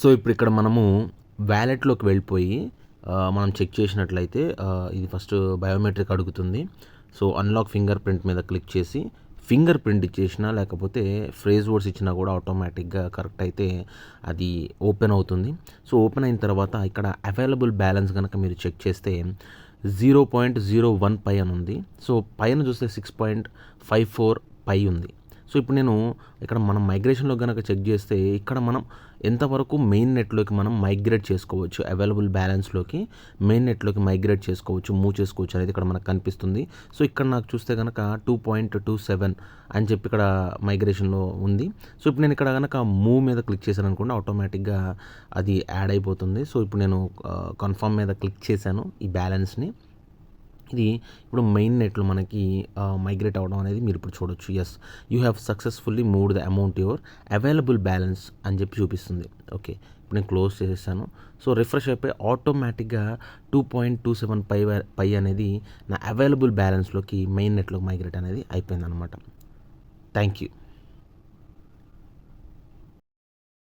So ఇప్పుడు ఇక్కడ మనము వ్యాలెట్‌లోకి వెళ్ళిపోయి మనం చెక్ చేసినట్లయితే ఇది ఫస్ట్ బయోమెట్రిక్ అడుగుతుంది. సో అన్లాక్ ఫింగర్ ప్రింట్ మీద క్లిక్ చేసి ఫింగర్ ప్రింట్ ఇచ్చేసినా లేకపోతే ఫ్రేజ్ వర్డ్స్ ఇచ్చినా కూడా ఆటోమేటిక్గా కరెక్ట్ అయితే అది ఓపెన్ అవుతుంది. సో ఓపెన్ అయిన తర్వాత ఇక్కడ అవైలబుల్ బ్యాలెన్స్ కనుక మీరు చెక్ చేస్తే 0.01 పై అని ఉంది. సో పైన చూస్తే 6.54 పై ఉంది. సో ఇప్పుడు నేను ఇక్కడ మనం మైగ్రేషన్లో కనుక చెక్ చేస్తే ఇక్కడ మనం ఎంతవరకు మెయిన్ నెట్లోకి మనం మైగ్రేట్ చేసుకోవచ్చు, అవైలబుల్ బ్యాలెన్స్లోకి మెయిన్ నెట్లోకి మైగ్రేట్ చేసుకోవచ్చు, మూవ్ చేసుకోవచ్చు అనేది ఇక్కడ మనకు కనిపిస్తుంది. సో ఇక్కడ నాకు చూస్తే కనుక 2.27 అని చెప్పి ఇక్కడ మైగ్రేషన్లో ఉంది. సో ఇప్పుడు నేను ఇక్కడ కనుక మూవ్ మీద క్లిక్ చేశాను అనుకోండి, ఆటోమేటిక్గా అది యాడ్ అయిపోతుంది. సో ఇప్పుడు నేను కన్ఫర్మ్ మీద క్లిక్ చేశాను ఈ బ్యాలెన్స్ని. ఇది ఇప్పుడు మెయిన్ నెట్లో మనకి మైగ్రేట్ అవ్వడం అనేది మీరు ఇప్పుడు చూడొచ్చు. Yes, you have successfully moved the amount your available balance అని చెప్పి చూపిస్తుంది. ఓకే, ఇప్పుడు నేను క్లోజ్ చేసేసాను. సో రిఫ్రెష్ అయిపోయి ఆటోమేటిక్గా 2.27 పై అనేది నా అవైలబుల్ బ్యాలెన్స్లోకి మెయిన్ నెట్లోకి మైగ్రేట్ అనేది అయిపోయింది అనమాట. Thank you.